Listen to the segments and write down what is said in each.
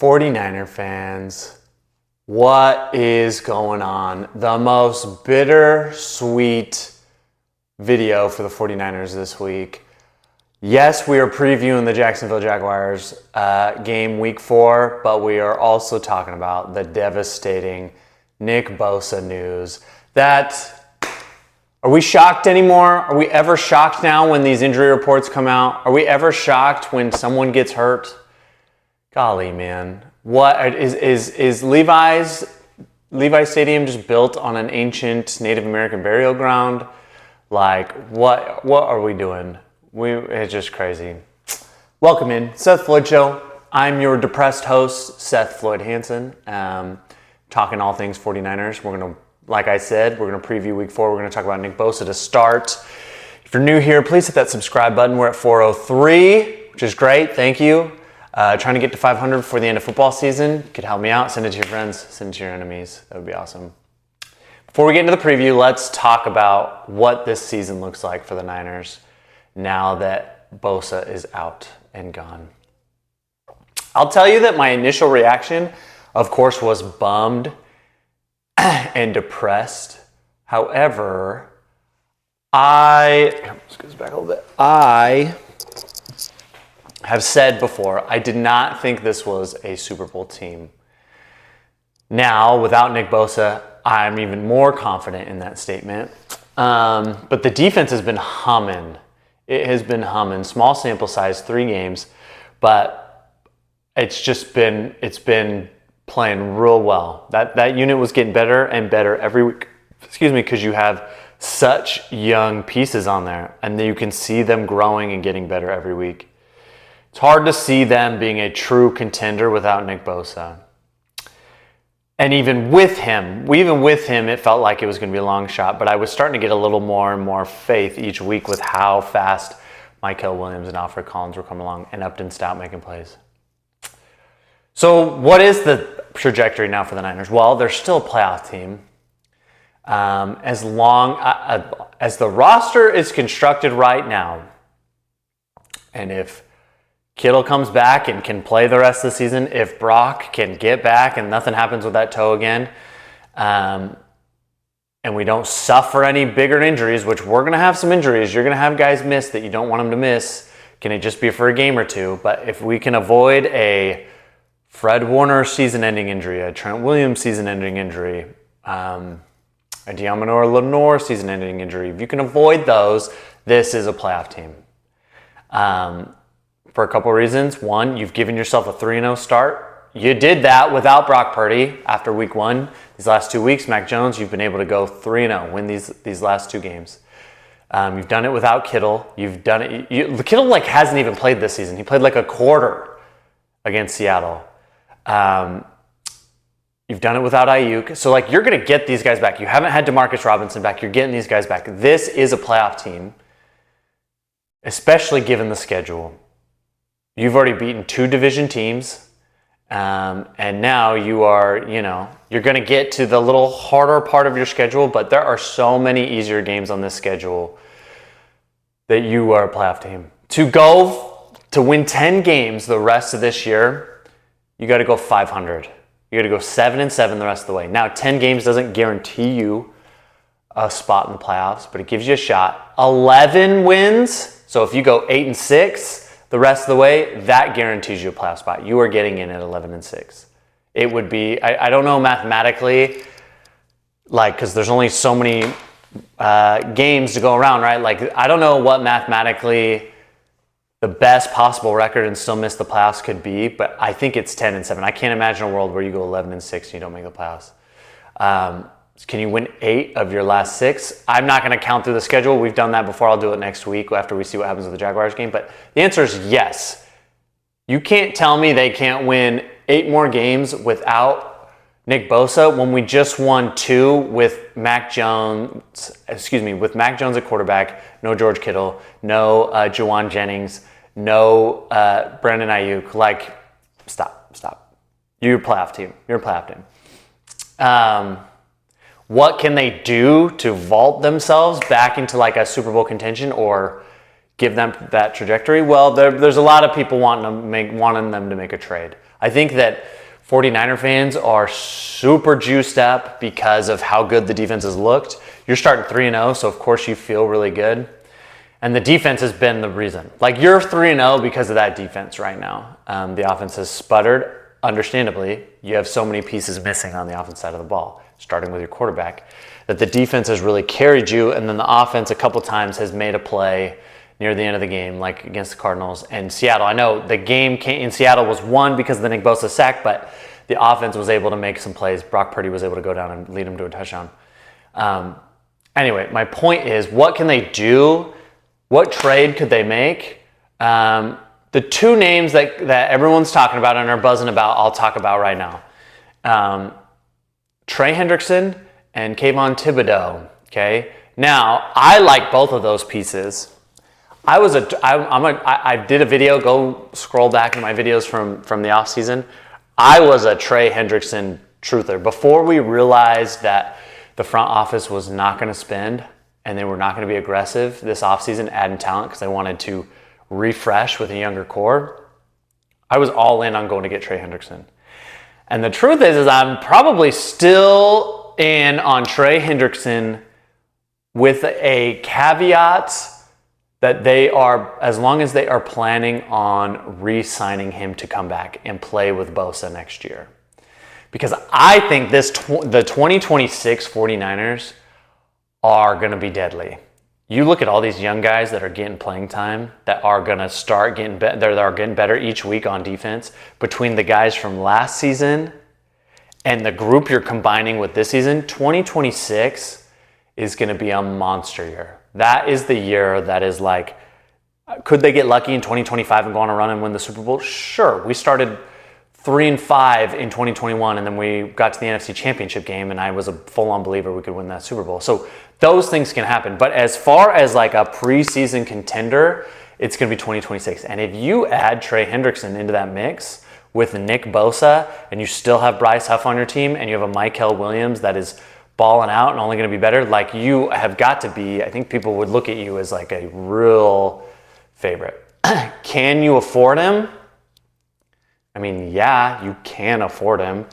49er fans, what is going on? The most bittersweet video for the 49ers this week. Yes, we are previewing the Jacksonville Jaguars game week 4, but we are also talking about the devastating Nick Bosa news. Are we shocked anymore? Are we ever shocked now when these injury reports come out? Are we ever shocked when someone gets hurt? Golly, man. What is Levi's Stadium just built on an ancient Native American burial ground? Like, what are we doing? It's just crazy. Welcome in, Seth Floyd Show. I'm your depressed host, Seth Floyd Hansen, talking all things 49ers. Like I said, we're going to preview week 4. We're going to talk about Nick Bosa to start. If you're new here, please hit that subscribe button. We're at 403, which is great. Thank you. Trying to get to 500 before the end of football season. You could help me out. Send it to your friends. Send it to your enemies. That would be awesome. Before we get into the preview, let's talk about what this season looks like for the Niners now that Bosa is out and gone. I'll tell you that my initial reaction, of course, was bummed and depressed. However, let's go back a little bit. I have said before, I did not think this was a Super Bowl team. Now, without Nick Bosa, I'm even more confident in that statement. But the defense has been humming. It has been humming. Small sample size, 3 games, but it's been playing real well. That unit was getting better and better every week. Because you have such young pieces on there, and you can see them growing and getting better every week. It's hard to see them being a true contender without Nick Bosa. And even with him, it felt like it was going to be a long shot, but I was starting to get a little more and more faith each week with how fast Michael Williams and Alfred Collins were coming along and Upton Stout making plays. So what is the trajectory now for the Niners? Well, they're still a playoff team. As long as the roster is constructed right now, and if Kittle comes back and can play the rest of the season, if Brock can get back and nothing happens with that toe again, and we don't suffer any bigger injuries, which we're going to have some injuries. You're going to have guys miss that you don't want them to miss. Can it just be for a game or two? But if we can avoid a Fred Warner season-ending injury, a Trent Williams season-ending injury, a Diamondor Lenore season-ending injury, if you can avoid those, this is a playoff team. For a couple of reasons. One, you've given yourself a 3-0 start. You did that without Brock Purdy after week 1. These last 2 weeks, Mac Jones, you've been able to go 3-0, win these last 2 games. You've done it without Kittle. You've done it. Kittle hasn't even played this season. He played a quarter against Seattle. You've done it without Ayuk. So you're going to get these guys back. You haven't had DeMarcus Robinson back. You're getting these guys back. This is a playoff team, especially given the schedule. You've already beaten 2 division teams, and now you're going to get to the little harder part of your schedule, but there are so many easier games on this schedule that you are a playoff team. To win 10 games the rest of this year, you got to go 500. You got to go 7-7 the rest of the way. Now, 10 games doesn't guarantee you a spot in the playoffs, but it gives you a shot. 11 wins, so if you go 8-6, the rest of the way, that guarantees you a playoff spot. You are getting in at 11-6. It would be, I don't know mathematically, because there's only so many games to go around, right? I don't know what mathematically the best possible record and still miss the playoffs could be, but I think it's 10-7. I can't imagine a world where you go 11-6 and you don't make the playoffs. Can you win 8 of your last 6? I'm not going to count through the schedule. We've done that before. I'll do it next week after we see what happens with the Jaguars game. But the answer is yes. You can't tell me they can't win 8 more games without Nick Bosa when we just won 2 with Mac Jones at quarterback, no George Kittle, no Juwan Jennings, no Brandon Ayuk. Stop. You're a playoff team. What can they do to vault themselves back into a Super Bowl contention or give them that trajectory? Well, there's a lot of people wanting them to make a trade. I think that 49er fans are super juiced up because of how good the defense has looked. You're starting 3-0, so of course you feel really good. And the defense has been the reason. Like, you're 3-0 because of that defense right now. The offense has sputtered, understandably. You have so many pieces missing on the offense side of the ball, starting with your quarterback, that the defense has really carried you, and then the offense a couple times has made a play near the end of the game, like against the Cardinals and Seattle. I know the game in Seattle was won because of the Nick Bosa sack, but the offense was able to make some plays. Brock Purdy was able to go down and lead them to a touchdown. Anyway, my point is, what can they do? What trade could they make? The two names that everyone's talking about and are buzzing about, I'll talk about right now. Trey Hendrickson and Kayvon Thibodeau, okay? Now, I like both of those pieces. I did a video, go scroll back in my videos from the offseason. I was a Trey Hendrickson truther. Before we realized that the front office was not going to spend and they were not going to be aggressive this offseason adding talent because they wanted to refresh with a younger core, I was all in on going to get Trey Hendrickson. And the truth is I'm probably still in on Trey Hendrickson with a caveat that they are, as long as they are planning on re-signing him to come back and play with Bosa next year. Because I think the 2026 49ers are going to be deadly. You look at all these young guys that are getting playing time, that are going to start getting better, that are getting better each week on defense, between the guys from last season and the group you're combining with this season. 2026 is going to be a monster year. That is the year that is like, could they get lucky in 2025 and go on a run and win the Super Bowl? Sure. We started 3-5 in 2021, and then we got to the NFC Championship game, and I was a full-on believer we could win that Super Bowl. So those things can happen. But as far as like a preseason contender, it's going to be 2026. And if you add Trey Hendrickson into that mix with Nick Bosa, and you still have Bryce Huff on your team, and you have a Mykel Williams that is balling out and only going to be better, like, you have got to be, I think people would look at you as like a real favorite. Can you afford him? I mean, yeah, you can afford him.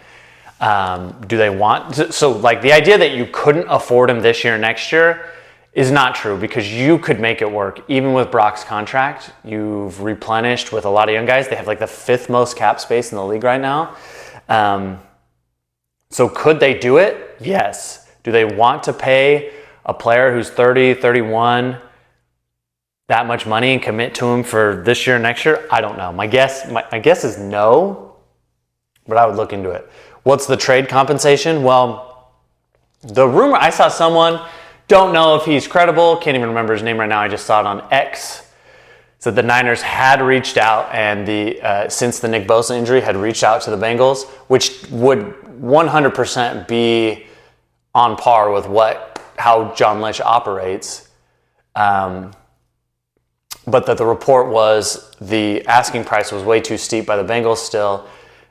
Do they want to? So like, the idea that you couldn't afford him this year, next year is not true, because you could make it work. Even with Brock's contract, you've replenished with a lot of young guys. They have like the 5th most cap space in the league right now. So could they do it? Yes. Do they want to pay a player who's 30, 31 that much money and commit to him for this year, next year? I don't know. My guess is no, but I would look into it. What's the trade compensation? Well, the rumor, I saw someone, don't know if he's credible, can't even remember his name right now, I just saw it on X, said the Niners had reached out, and since the Nick Bosa injury, had reached out to the Bengals, which would 100% be on par with how John Lynch operates. But that the report was the asking price was way too steep by the Bengals still,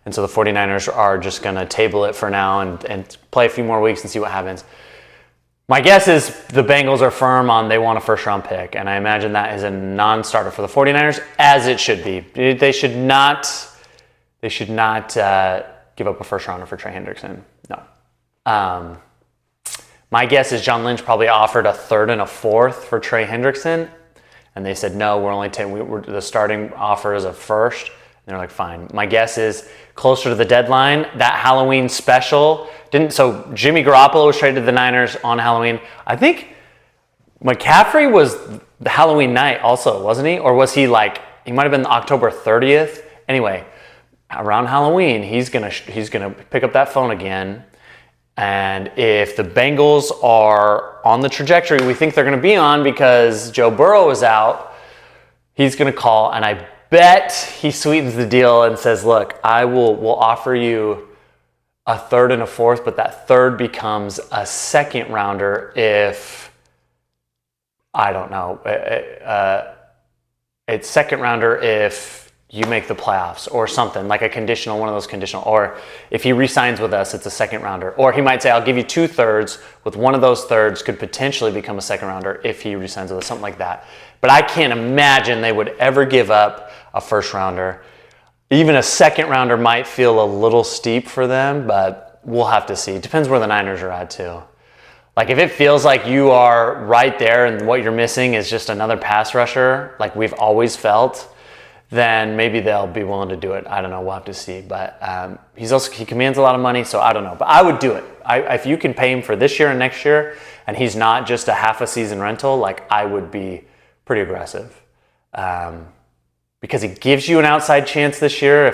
and so the 49ers are just going to table it for now and play a few more weeks and see what happens. My guess is the Bengals are firm on they want a first-round pick, and I imagine that is a non-starter for the 49ers, as it should be. They should not give up a first-rounder for Trey Hendrickson. No. My guess is John Lynch probably offered a 3rd and a 4th for Trey Hendrickson, and they said, no, we're only the starting offer is a 1st. And they're like, fine. My guess is closer to the deadline, that Halloween special so Jimmy Garoppolo was traded to the Niners on Halloween. I think McCaffrey was the Halloween night also, wasn't he? Or was he he might have been October 30th. Anyway, around Halloween, he's gonna pick up that phone again. And if the Bengals are on the trajectory we think they're going to be on because Joe Burrow is out, he's going to call, and I bet he sweetens the deal and says, look, we'll offer you a 3rd and a 4th, but that 3rd becomes a 2nd rounder if, I don't know, it's 2nd rounder if you make the playoffs or something, like a conditional, one of those conditional, or if he re-signs with us, it's a 2nd rounder. Or he might say, I'll give you 2 thirds, with one of those thirds could potentially become a 2nd rounder if he re-signs with us, something like that. But I can't imagine they would ever give up a 1st rounder. Even a second rounder might feel a little steep for them, but we'll have to see. It depends where the Niners are at too. Like if it feels like you are right there and what you're missing is just another pass rusher, like we've always felt, then maybe they'll be willing to do it. I don't know. We'll have to see. But he commands a lot of money, so I don't know. But I would do it. If you can pay him for this year and next year, and he's not just a half a season rental, like I would be pretty aggressive. Because it gives you an outside chance this year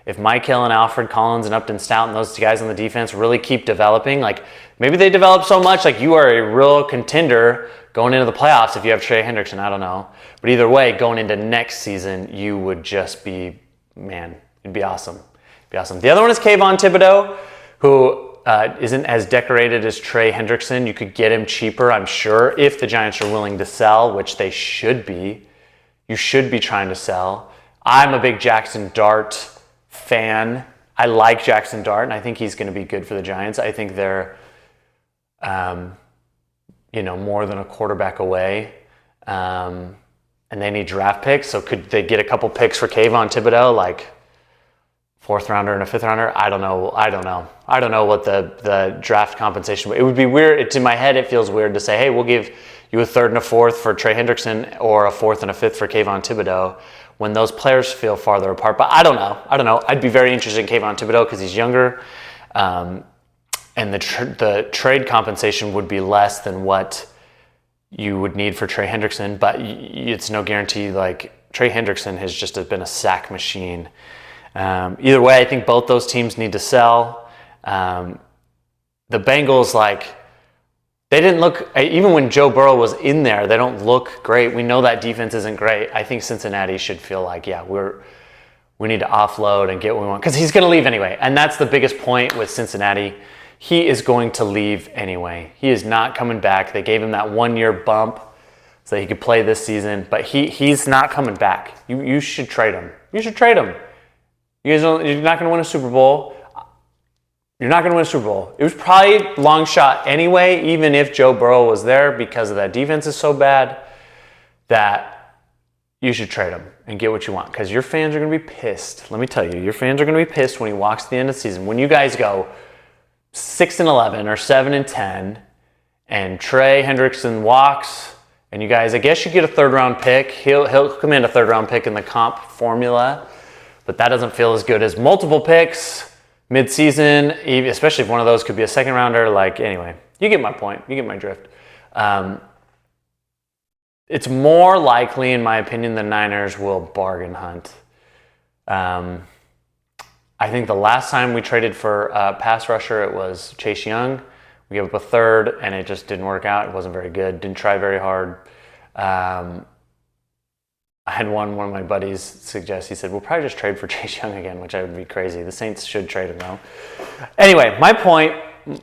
if Mike Hill and Alfred Collins and Upton Stout and those guys on the defense really keep developing. Like maybe they develop so much, like you are a real contender going into the playoffs if you have Trey Hendrickson. I don't know. But either way, going into next season, you would just be, man, it'd be awesome. It'd be awesome. The other one is Kayvon Thibodeau, who isn't as decorated as Trey Hendrickson. You could get him cheaper, I'm sure, if the Giants are willing to sell, which they should be. You should be trying to sell. I'm a big Jackson Dart fan. I like Jackson Dart, and I think he's going to be good for the Giants. I think they're, more than a quarterback away, and they need draft picks. So could they get a couple picks for Kayvon Thibodeau, like fourth rounder and a fifth rounder? I don't know. I don't know what the draft compensation. It would be weird. It's in my head. It feels weird to say, hey, we'll give you a third and a fourth for Trey Hendrickson or a fourth and a fifth for Kayvon Thibodeau when those players feel farther apart. But I don't know. I'd be very interested in Kayvon Thibodeau because he's younger. And the trade compensation would be less than what you would need for Trey Hendrickson. But it's no guarantee. Like Trey Hendrickson has just been a sack machine. Either way, I think both those teams need to sell. The Bengals, they didn't look, even when Joe Burrow was in there, they don't look great. We know that defense isn't great. I think Cincinnati should feel like, we need to offload and get what we want. Because he's going to leave anyway. And that's the biggest point with Cincinnati. He is going to leave anyway. He is not coming back. They gave him that 1 year bump so that he could play this season. But he's not coming back. You should trade him. You should trade him. You're not going to win a Super Bowl. You're not going to win a Super Bowl. It was probably long shot anyway, even if Joe Burrow was there, because of that defense is so bad that you should trade him and get what you want, because your fans are going to be pissed. Let me tell you, your fans are going to be pissed when he walks to the end of the season. When you guys go 6-11 or 7-10 and Trey Hendrickson walks and you guys, I guess you get a third round pick. He'll command a third round pick in the comp formula, but that doesn't feel as good as multiple picks mid-season, especially if one of those could be a second rounder. Anyway, you get my point. You get my drift. It's more likely, in my opinion, the Niners will bargain hunt. I think the last time we traded for a pass rusher, it was Chase Young. We gave up a third, and it just didn't work out. It wasn't very good. Didn't try very hard. I had one of my buddies suggest, he said, we'll probably just trade for Chase Young again, which I would be crazy. The Saints should trade him though. Anyway, my point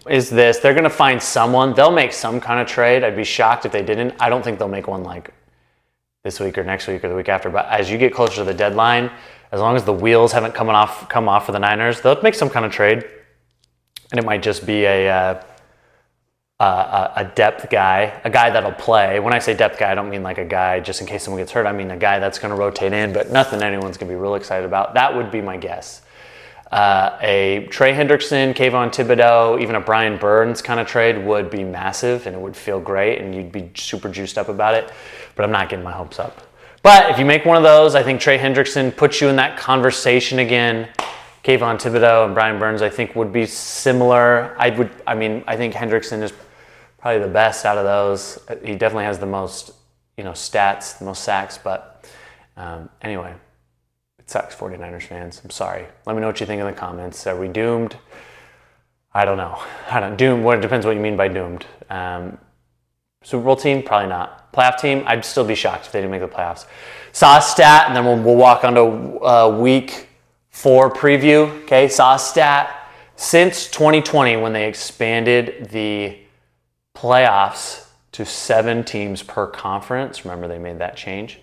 is this. They're going to find someone. They'll make some kind of trade. I'd be shocked if they didn't. I don't think they'll make one like this week or next week or the week after. But as you get closer to the deadline, as long as the wheels haven't come off for the Niners, they'll make some kind of trade. And it might just be a depth guy, a guy that'll play. When I say depth guy, I don't mean like a guy just in case someone gets hurt. I mean a guy that's going to rotate in, but nothing anyone's going to be real excited about. That would be my guess. A Trey Hendrickson, Kayvon Thibodeau, even a Brian Burns kind of trade would be massive, and it would feel great, and you'd be super juiced up about it. But I'm not getting my hopes up. But if you make one of those, I think Trey Hendrickson puts you in that conversation again. Kayvon Thibodeau and Brian Burns, I think, would be similar. I think Hendrickson is probably the best out of those. He definitely has the most, stats, the most sacks. But anyway, it sucks, 49ers fans. I'm sorry. Let me know what you think in the comments. Are we doomed? I don't know. Doomed, it depends what you mean by doomed. Super Bowl team? Probably not. Playoff team? I'd still be shocked if they didn't make the playoffs. Saw a stat, and then we'll walk on to week 4 preview. Okay, saw a stat. Since 2020, when they expanded the playoffs to 7 teams per conference, remember they made that change,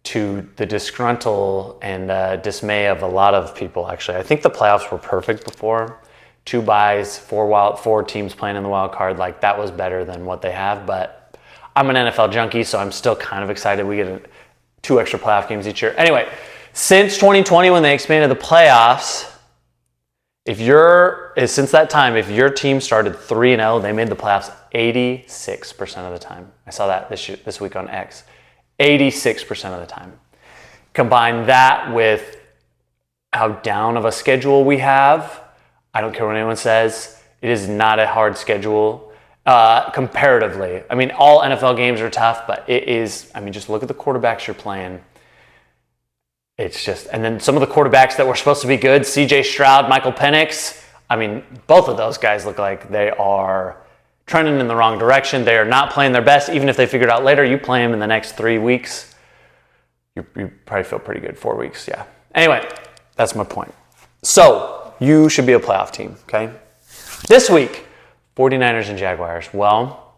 to the disgruntled and dismay of a lot of people, actually. I think the playoffs were perfect before. 2 byes, 4 teams playing in the wild card. That was better than what they have, but I'm an NFL junkie, so I'm still kind of excited we get 2 extra playoff games each year. Anyway, Since 2020, when they expanded the playoffs, since that time, if your team started 3-0, they made the playoffs 86% of the time. I saw that this week on X. 86% of the time. Combine that with how down of a schedule we have. I don't care what anyone says. It is not a hard schedule comparatively. I mean, all NFL games are tough, but it is, I mean, just look at the quarterbacks you're playing. It's just, and then some of the quarterbacks that were supposed to be good, CJ Stroud, Michael Penix, I mean, both of those guys look like they are trending in the wrong direction. They are not playing their best. Even if they figure it out later, you play them in the next 3 weeks, you probably feel pretty good. 4 weeks, yeah. Anyway, that's my point. So, you should be a playoff team, okay? This week, 49ers and Jaguars. Well,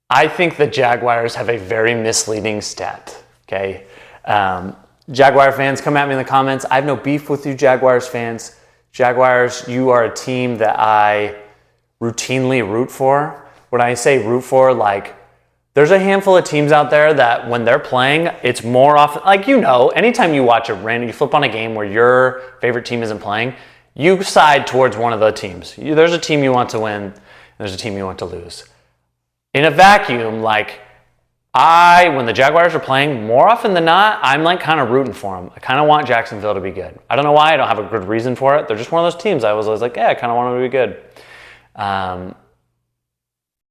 I think the Jaguars have a very misleading stat, okay? Jaguar fans, come at me in the comments. I have no beef with you, Jaguars fans. Jaguars, you are a team that I routinely root for. When I say root for, like, there's a handful of teams out there that when they're playing, it's more often, like, you know, anytime you watch you flip on a game where your favorite team isn't playing, you side towards one of the teams. There's a team you want to win, and there's a team you want to lose. In a vacuum, like, when the Jaguars are playing, more often than not, I'm like kind of rooting for them. I kind of want Jacksonville to be good. I don't know why. I don't have a good reason for it. They're just one of those teams. I was always like, yeah, I kind of want them to be good.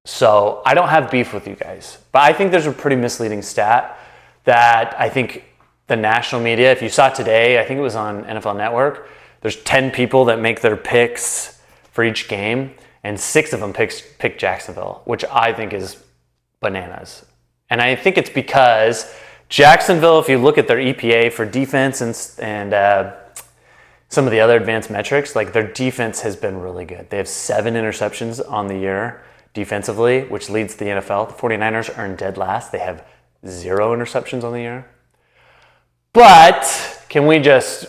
So I don't have beef with you guys. But I think there's a pretty misleading stat that I think the national media, if you saw today, I think it was on NFL Network, there's 10 people that make their picks for each game, and 6 of them pick Jacksonville, which I think is bananas. And I think it's because Jacksonville, if you look at their EPA for defense and some of the other advanced metrics, like their defense has been really good. They have 7 interceptions on the year defensively, which leads the NFL. The 49ers earned dead last. They have 0 interceptions on the year. But can we just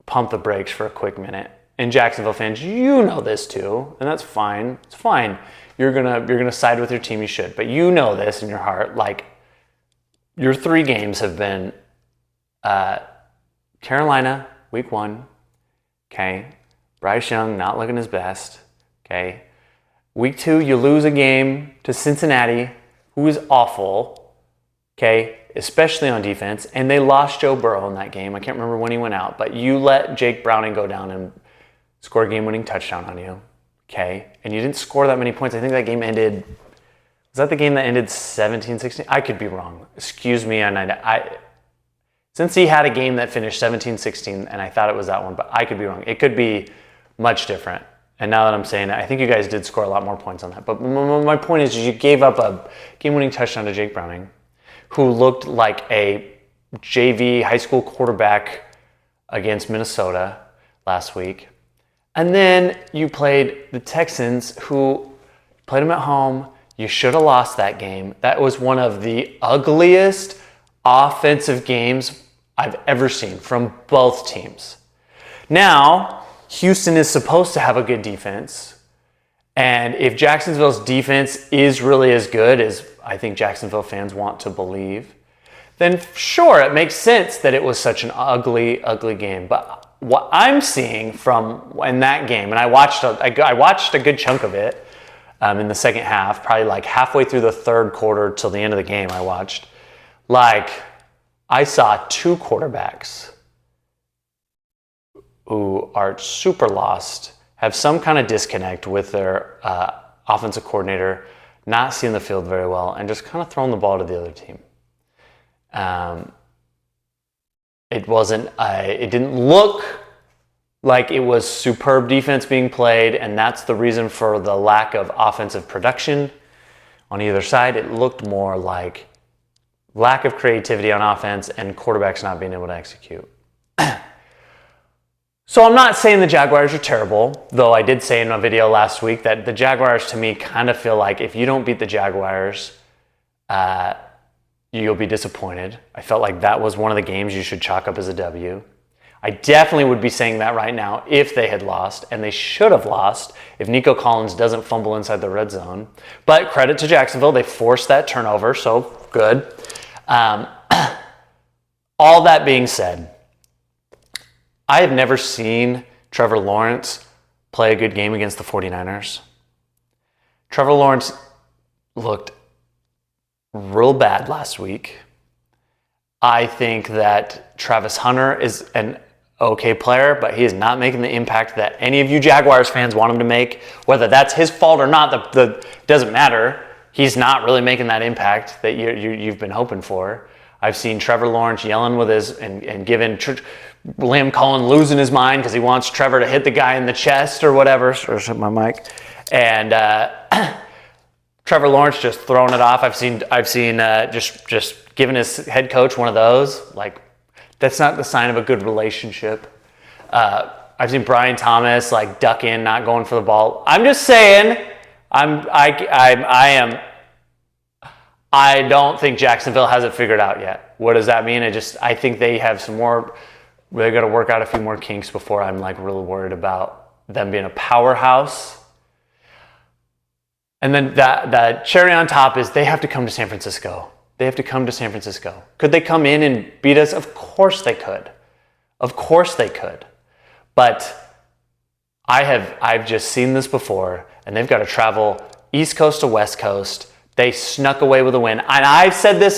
pump the brakes for a quick minute? And Jacksonville fans, you know this too, and that's fine. It's fine. You're gonna side with your team, you should. But you know this in your heart. Like, your 3 games have been Carolina, week 1. Okay. Bryce Young not looking his best. Okay. Week 2, you lose a game to Cincinnati, who is awful. Okay. Especially on defense. And they lost Joe Burrow in that game. I can't remember when he went out. But you let Jake Browning go down and score a game-winning touchdown on you. Okay, and you didn't score that many points. I think that game ended, was that the game that ended 17-16? I could be wrong. Excuse me. Since he had a game that finished 17-16, and I thought it was that one, but I could be wrong. It could be much different. And now that I'm saying it, I think you guys did score a lot more points on that. But my point is you gave up a game-winning touchdown to Jake Browning, who looked like a JV high school quarterback against Minnesota last week. And then you played the Texans, who played them at home. You should have lost that game. That was one of the ugliest offensive games I've ever seen from both teams. Now, Houston is supposed to have a good defense. And if Jacksonville's defense is really as good as I think Jacksonville fans want to believe, then sure, it makes sense that it was such an ugly, ugly game. But what I'm seeing in that game, and I watched a good chunk of it in the second half, probably like halfway through the third quarter till the end of the game I watched, like I saw 2 quarterbacks who are super lost, have some kind of disconnect with their offensive coordinator, not seeing the field very well, and just kind of throwing the ball to the other team. It didn't look like it was superb defense being played, and that's the reason for the lack of offensive production on either side. It looked more like lack of creativity on offense and quarterbacks not being able to execute. So I'm not saying the Jaguars are terrible, though I did say in a video last week that the Jaguars, to me, kind of feel like if you don't beat the Jaguars, you'll be disappointed. I felt like that was one of the games you should chalk up as a W. I definitely would be saying that right now if they had lost, and they should have lost if Nico Collins doesn't fumble inside the red zone. But credit to Jacksonville, they forced that turnover, so good. All that being said, I have never seen Trevor Lawrence play a good game against the 49ers. Trevor Lawrence looked real bad last week. I think that Travis Hunter is an okay player, but he is not making the impact that any of you Jaguars fans want him to make. Whether that's his fault or not, doesn't matter. He's not really making that impact that you've been hoping for. I've seen Trevor Lawrence yelling with his and giving Liam Cullen losing his mind because he wants Trevor to hit the guy in the chest or whatever. Or hit my mic. And Trevor Lawrence just throwing it off. I've seen just giving his head coach one of those. Like, that's not the sign of a good relationship. I've seen Brian Thomas like duck in, not going for the ball. I'm just saying, I don't think Jacksonville has it figured out yet. What does that mean? I think they have some more. They got to work out a few more kinks before I'm like really worried about them being a powerhouse. And then that cherry on top is they have to come to San Francisco. They have to come to San Francisco. Could they come in and beat us? Of course they could. Of course they could. But I've just seen this before, and they've got to travel East Coast to West Coast. They snuck away with a win. And I've said this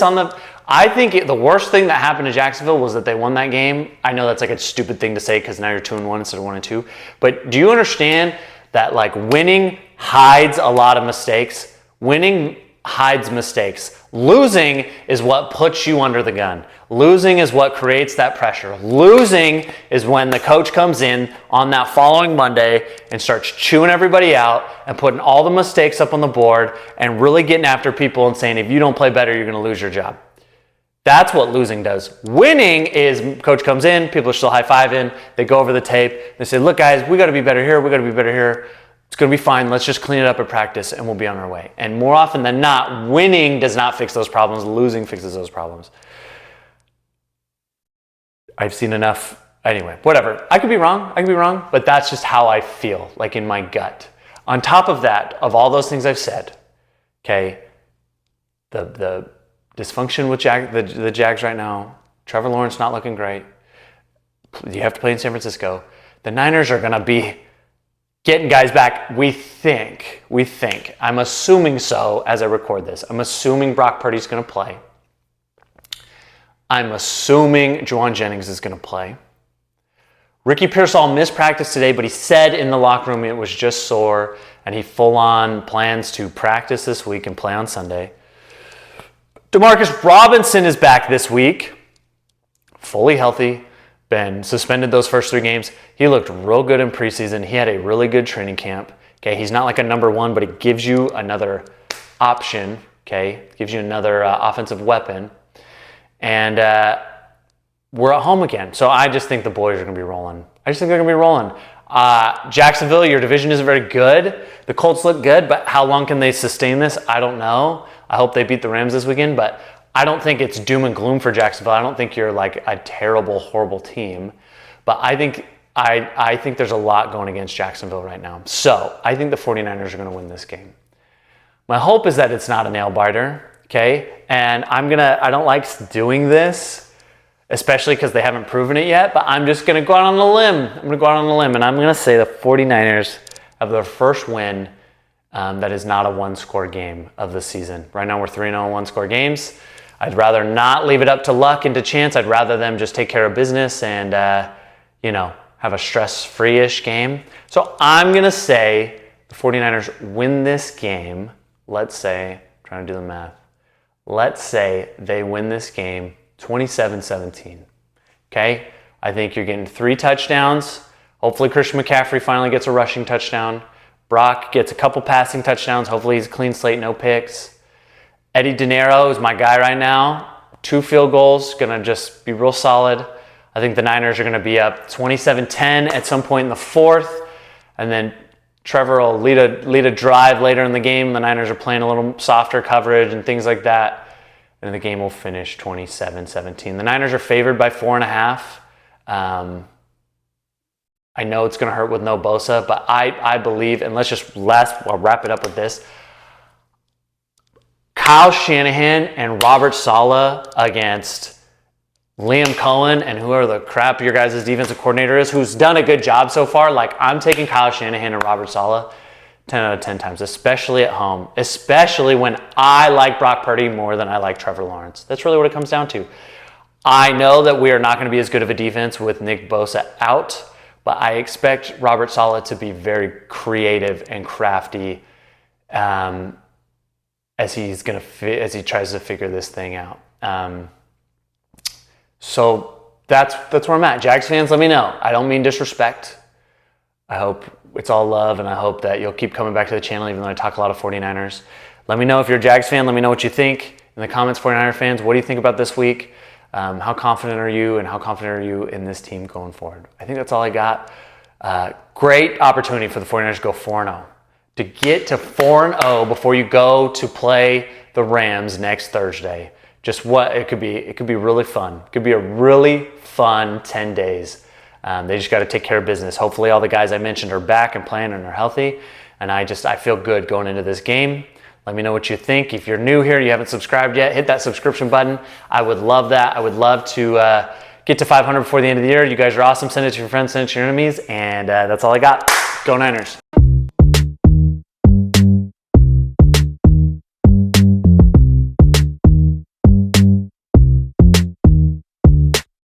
I think the worst thing that happened to Jacksonville was that they won that game. I know that's like a stupid thing to say because now you're 2-1 instead of 1-2. But do you understand that like winning hides a lot of mistakes? Winning hides mistakes. Losing is what puts you under the gun. Losing is what creates that pressure. Losing is when the coach comes in on that following Monday and starts chewing everybody out and putting all the mistakes up on the board and really getting after people and saying, if you don't play better, you're going to lose your job. That's what losing does. Winning is coach comes in, people are still high-fiving, they go over the tape, they say, look guys, we got to be better here, we got to be better here. It's going to be fine. Let's just clean it up at practice and we'll be on our way. And more often than not, winning does not fix those problems. Losing fixes those problems. I've seen enough. Anyway, whatever. I could be wrong, but that's just how I feel, like in my gut. On top of that, of all those things I've said, okay, the dysfunction with the Jags right now, Trevor Lawrence not looking great. You have to play in San Francisco. The Niners are going to be getting guys back, we think. I'm assuming so as I record this. I'm assuming Brock Purdy's going to play. I'm assuming Juwan Jennings is going to play. Ricky Pearsall missed practice today, but he said in the locker room it was just sore, and he full-on plans to practice this week and play on Sunday. Demarcus Robinson is back this week, fully healthy. Been suspended those first 3 games. He looked real good in preseason. He had a really good training camp. Okay, he's not like a number one, but he gives you another option. Okay, gives you another offensive weapon. And we're at home again. So I just think the boys are going to be rolling. I just think they're going to be rolling. Jacksonville, your division isn't very good. The Colts look good, but how long can they sustain this? I don't know. I hope they beat the Rams this weekend, but I don't think it's doom and gloom for Jacksonville. I don't think you're like a terrible, horrible team. But I think there's a lot going against Jacksonville right now. So I think the 49ers are going to win this game. My hope is that it's not a nail biter, okay? And I don't like doing this, especially because they haven't proven it yet, but I'm just going to go out on a limb. And I'm going to say the 49ers have their first win that is not a one-score game of the season. Right now we're 3-0 in one-score games. I'd rather not leave it up to luck and to chance. I'd rather them just take care of business and, have a stress-free-ish game. So I'm going to say the 49ers win this game. Let's say, I'm trying to do the math. Let's say they win this game 27-17. Okay? I think you're getting 3 touchdowns. Hopefully Christian McCaffrey finally gets a rushing touchdown. Brock gets a couple passing touchdowns. Hopefully he's a clean slate, no picks. Eddie De Niro is my guy right now. 2 field goals, going to just be real solid. I think the Niners are going to be up 27-10 at some point in the 4th. And then Trevor will lead a drive later in the game. The Niners are playing a little softer coverage and things like that. And the game will finish 27-17. The Niners are favored by 4.5. I know it's going to hurt with no Bosa, but I believe, and I'll wrap it up with this. Kyle Shanahan and Robert Saleh against Liam Cohen and whoever the crap your guys' defensive coordinator is, who's done a good job so far. Like, I'm taking Kyle Shanahan and Robert Saleh 10 out of 10 times, especially at home, especially when I like Brock Purdy more than I like Trevor Lawrence. That's really what it comes down to. I know that we are not going to be as good of a defense with Nick Bosa out, but I expect Robert Saleh to be very creative and crafty as he tries to figure this thing out. So that's where I'm at. Jags fans, let me know. I don't mean disrespect. I hope it's all love, and I hope that you'll keep coming back to the channel even though I talk a lot of 49ers. Let me know if you're a Jags fan. Let me know what you think in the comments, 49er fans. What do you think about this week? How confident are you, and how confident are you in this team going forward? I think that's all I got. Great opportunity for the 49ers to go 4-0. To get to 4-0 before you go to play the Rams next Thursday. Just what it could be really fun. It could be a really fun 10 days. They just got to take care of business. Hopefully all the guys I mentioned are back and playing and are healthy. And I feel good going into this game. Let me know what you think. If you're new here, you haven't subscribed yet, hit that subscription button. I would love that. I would love to get to 500 before the end of the year. You guys are awesome. Send it to your friends, send it to your enemies. And that's all I got. Go Niners.